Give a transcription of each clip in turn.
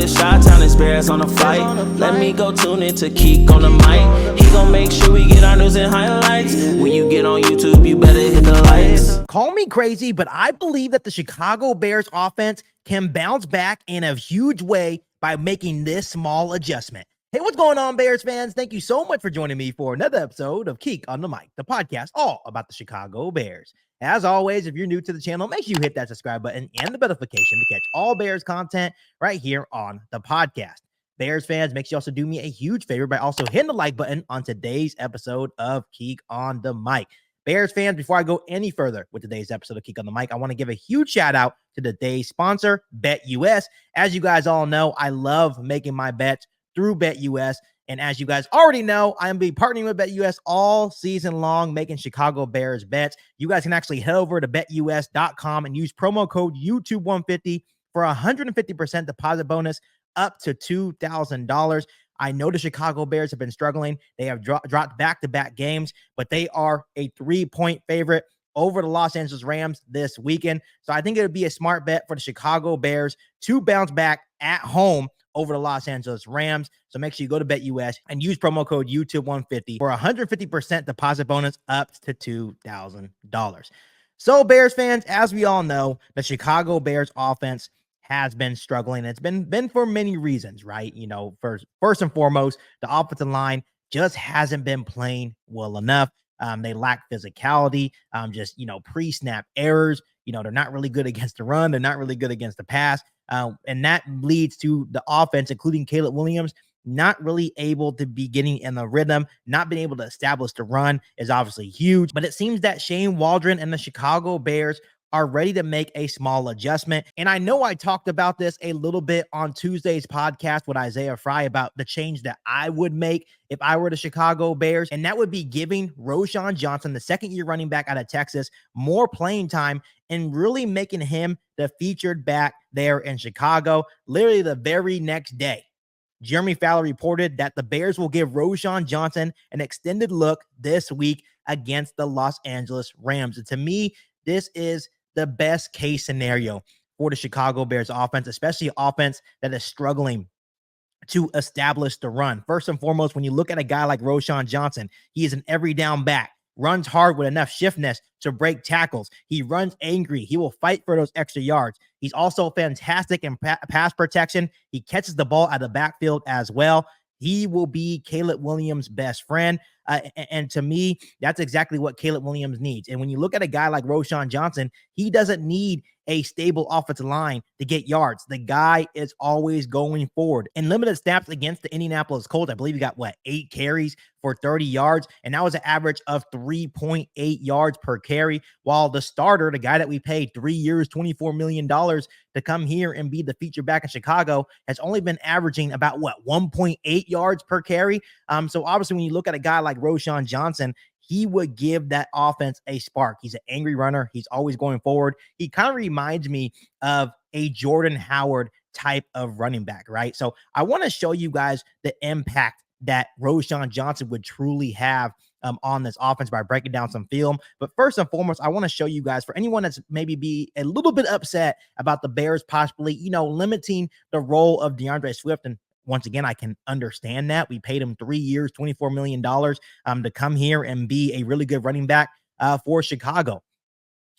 it's Chi-Town, it's Bears on the flight. Let me go tune in to Keek on the mic. He gon' make sure we get our news and highlights. When you get on YouTube, you better hit the likes. Call me crazy, but I believe that the Chicago Bears offense can bounce back in a huge way by making this small adjustment. Hey, what's going on, Bears fans? Thank you so much for joining me for another episode of Keek on the Mic, the podcast all about the Chicago Bears. As always, if you're new to the channel, make sure you hit that subscribe button and the notification to catch all Bears content right here on the podcast. Bears fans, make sure you also do me a huge favor by also hitting the like button on today's episode of Keek on the Mic. Bears fans, before I go any further with today's episode of Keek on the Mic, I want to give a huge shout out to today's sponsor, BetUS. As you guys all know, I love making my bets through BetUS. And as you guys already know, I am partnering with BetUS all season long, making Chicago Bears bets. You guys can actually head over to betus.com and use promo code YouTube150 for a 150% deposit bonus up to $2,000. I know the Chicago Bears have been struggling. They have dropped back-to-back games, but they are a 3-point favorite over the Los Angeles Rams this weekend. So I think it would be a smart bet for the Chicago Bears to bounce back at home over the Los Angeles Rams. So make sure you go to BetUS and use promo code YouTube150 for a 150% deposit bonus up to $2,000. So Bears fans, as we all know, the Chicago Bears offense has been struggling. It's been for many reasons, right? You know, first and foremost, the offensive line just hasn't been playing well enough. They lack physicality, pre-snap errors. You know, they're not really good against the run. They're not really good against the pass. And that leads to the offense, including Caleb Williams, not really able to be getting in the rhythm, not being able to establish the run is obviously huge. But it seems that Shane Waldron and the Chicago Bears are ready to make a small adjustment. And I know I talked about this a little bit on Tuesday's podcast with Isaiah Fry about the change that I would make if I were the Chicago Bears. And that would be giving Roschon Johnson, the second-year running back out of Texas, more playing time and really making him the featured back there in Chicago. Literally the very next day, Jeremy Fowler reported that the Bears will give Roschon Johnson an extended look this week against the Los Angeles Rams. And to me, this is the best case scenario for the Chicago Bears offense, especially offense that is struggling to establish the run. First and foremost, when you look at a guy like Roschon Johnson, he is an every down back, runs hard with enough shiftness to break tackles. He runs angry. He will fight for those extra yards. He's also fantastic in pass protection. He catches the ball out of the backfield as well. He will be Caleb Williams' best friend. And to me, that's exactly what Caleb Williams needs. And when you look at a guy like Roschon Johnson, he doesn't need a stable offensive line to get yards. The guy is always going forward. In limited snaps against the Indianapolis Colts, I believe he got, 8 carries for 30 yards. And that was an average of 3.8 yards per carry, while the starter, the guy that we paid 3 years, $24 million to come here and be the feature back in Chicago, has only been averaging about, 1.8 yards per carry. So obviously when you look at a guy like Roschon Johnson, he would give that offense a spark. He's an angry runner. He's always going forward. He kind of reminds me of a Jordan Howard type of running back, right? So I want to show you guys the impact that Roschon Johnson would truly have on this offense by breaking down some film. But first and foremost, I want to show you guys, for anyone that's maybe be a little bit upset about the Bears possibly, limiting the role of DeAndre Swift. And once again, I can understand that. We paid him 3 years, $24 million to come here and be a really good running back for Chicago.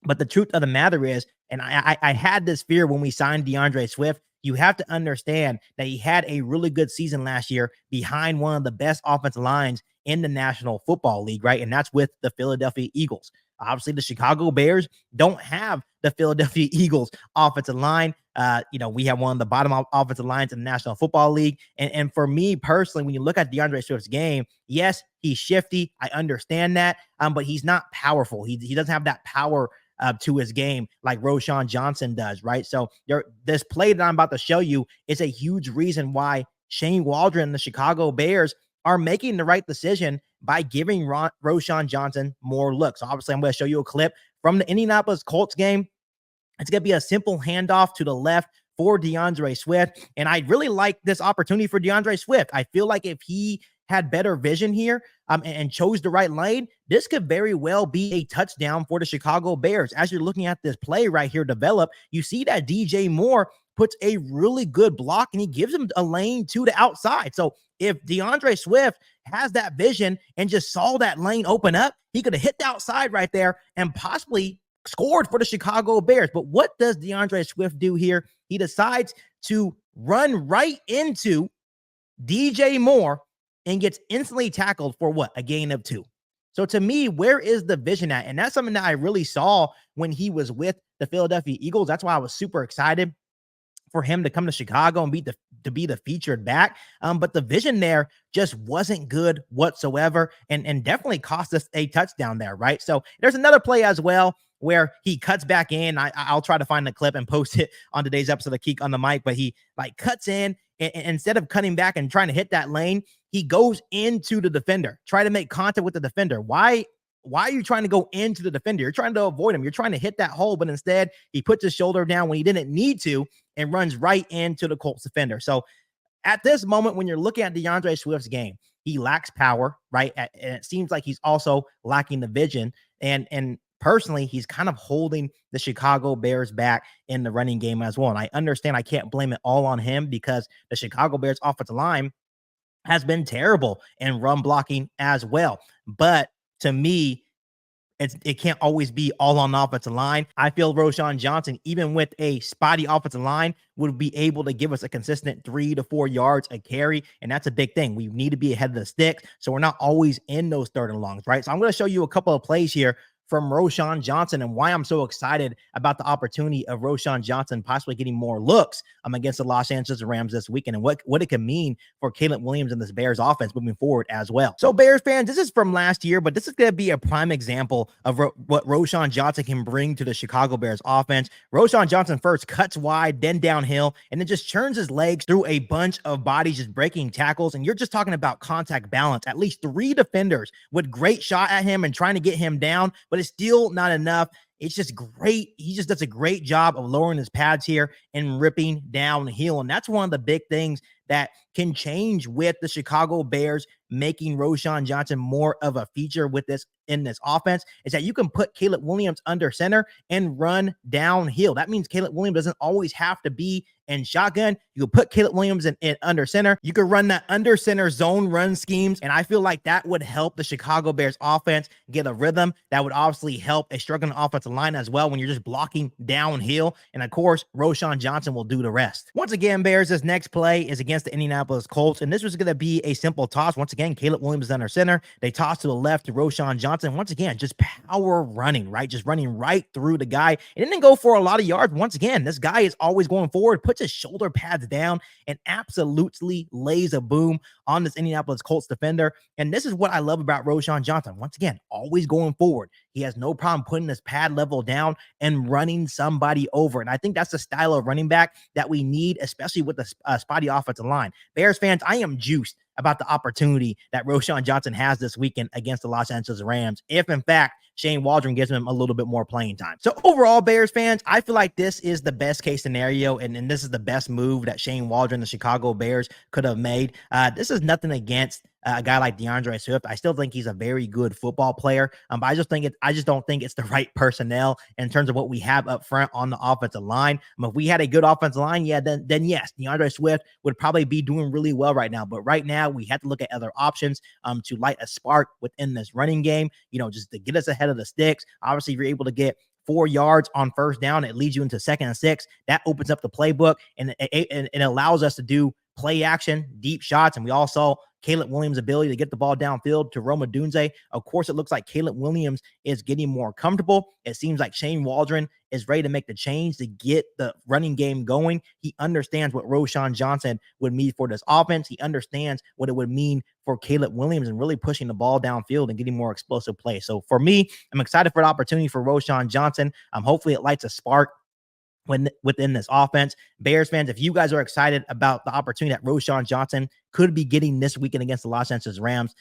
But the truth of the matter is, and I had this fear when we signed DeAndre Swift, you have to understand that he had a really good season last year behind one of the best offensive lines in the National Football League, right? And that's with the Philadelphia Eagles. Obviously, the Chicago Bears don't have the Philadelphia Eagles offensive line. We have one of the bottom offensive lines in the National Football League. And for me personally, when you look at DeAndre Swift's game, yes, he's shifty. I understand that. But he's not powerful. He doesn't have that power to his game like Roschon Johnson does, right? So this play that I'm about to show you is a huge reason why Shane Waldron and the Chicago Bears are making the right decision by giving Roschon Johnson more looks. So obviously, I'm going to show you a clip from the Indianapolis Colts game. It's going to be a simple handoff to the left for DeAndre Swift. And I really like this opportunity for DeAndre Swift. I feel like if he had better vision here and chose the right lane, this could very well be a touchdown for the Chicago Bears. As you're looking at this play right here develop, you see that DJ Moore puts a really good block and he gives him a lane to the outside. So if DeAndre Swift has that vision and just saw that lane open up, he could have hit the outside right there and possibly scored for the Chicago Bears. But what does DeAndre Swift do here? He decides to run right into DJ Moore and gets instantly tackled for what? A gain of 2. So to me, where is the vision at? And that's something that I really saw when he was with the Philadelphia Eagles. That's why I was super excited for him to come to Chicago and be the featured back. But the vision there just wasn't good whatsoever and definitely cost us a touchdown there, right? So there's another play as well where he cuts back in. I'll try to find the clip and post it on today's episode of Keek on the Mic, but he like cuts in and instead of cutting back and trying to hit that lane, he goes into the defender, try to make contact with the defender. Why are you trying to go into the defender? You're trying to avoid him. You're trying to hit that hole, but instead he puts his shoulder down when he didn't need to and runs right into the Colts defender. So at this moment, when you're looking at DeAndre Swift's game, he lacks power, right? And it seems like he's also lacking the vision. And personally, he's kind of holding the Chicago Bears back in the running game as well. And I understand I can't blame it all on him because the Chicago Bears offensive line has been terrible in run blocking as well. But to me, it can't always be all on the offensive line. I feel Roschon Johnson, even with a spotty offensive line, would be able to give us a consistent 3 to 4 yards a carry. And that's a big thing. We need to be ahead of the sticks, so we're not always in those third and longs, right? So I'm going to show you a couple of plays here from Roschon Johnson and why I'm so excited about the opportunity of Roschon Johnson possibly getting more looks against the Los Angeles Rams this weekend and what it can mean for Caleb Williams and this Bears offense moving forward as well. So Bears fans, this is from last year, but this is going to be a prime example of what Roschon Johnson can bring to the Chicago Bears offense. Roschon Johnson first cuts wide, then downhill, and then just churns his legs through a bunch of bodies, just breaking tackles. And you're just talking about contact balance. At least 3 defenders with great shot at him and trying to get him down, but it's still not enough. It's just great. He just does a great job of lowering his pads here and ripping downhill. And that's one of the big things that can change with the Chicago Bears making Roschon Johnson more of a feature with this in this offense is that you can put Caleb Williams under center and run downhill. That means Caleb Williams doesn't always have to be in shotgun. You can put Caleb Williams in under center. You can run that under center zone run schemes. And I feel like that would help the Chicago Bears offense get a rhythm. That would obviously help a struggling offensive line as well when you're just blocking downhill. And of course, Roschon Johnson will do the rest. Once again, Bears, this next play is against the Indianapolis Colts. And this was going to be a simple toss. Once again, Caleb Williams is under center. They toss to the left to Roschon Johnson. Once again, just power running, right? Just running right through the guy. It didn't go for a lot of yards. Once again, this guy is always going forward, puts his shoulder pads down and absolutely lays a boom on this Indianapolis Colts defender. And this is what I love about Roschon Johnson. Once again, always going forward. He has no problem putting his pad level down and running somebody over. And I think that's the style of running back that we need, especially with the spotty offensive line. Bears fans, I am juiced about the opportunity that Roschon Johnson has this weekend against the Los Angeles Rams, if in fact Shane Waldron gives him a little bit more playing time. So overall, Bears fans, I feel like this is the best case scenario, and this is the best move that Shane Waldron, the Chicago Bears, could have made. This is nothing against a guy like DeAndre Swift. I still think he's a very good football player, but I just don't think it's the right personnel in terms of what we have up front on the offensive line. If we had a good offensive line, then yes, DeAndre Swift would probably be doing really well right now. But right now, we have to look at other options to light a spark within this running game, just to get us ahead of the sticks. Obviously, if you're able to get 4 yards on first down, it leads you into 2nd and 6. That opens up the playbook, and it allows us to do play action, deep shots. And we all saw Caleb Williams' ability to get the ball downfield to Rome Odunze. Of course, it looks like Caleb Williams is getting more comfortable. It seems like Shane Waldron is ready to make the change to get the running game going. He understands what Roschon Johnson would mean for this offense. He understands what it would mean for Caleb Williams and really pushing the ball downfield and getting more explosive play. So for me, I'm excited for the opportunity for Roschon Johnson. Hopefully it lights a spark within this offense. Bears fans, if you guys are excited about the opportunity that Roschon Johnson could be getting this weekend against the Los Angeles Rams,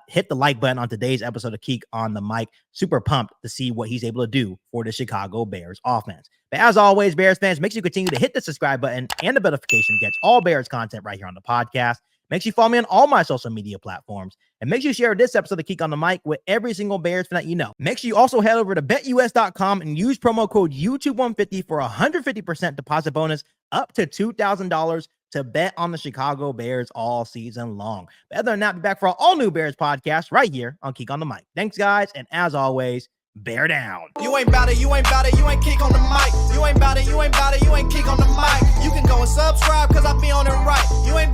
hit the like button on today's episode of Keek on the Mic. Super pumped to see what he's able to do for the Chicago Bears offense. But as always, Bears fans, make sure you continue to hit the subscribe button and the notification to catch all Bears content right here on the podcast. Make sure you follow me on all my social media platforms. And make sure you share this episode of Geek on the Mic with every single Bears fan that you know. Make sure you also head over to BetUS.com and use promo code YouTube150 for a 150% deposit bonus up to $2,000 to bet on the Chicago Bears all season long. But other than that, be back for our all-new Bears podcast right here on Geek on the Mic. Thanks, guys, and as always, bear down. You ain't bout it, you ain't bout it, you ain't kick on the mic. You ain't bout it, you ain't bout it, you ain't kick on the mic. You can go and subscribe, cause I be on it right. You ain't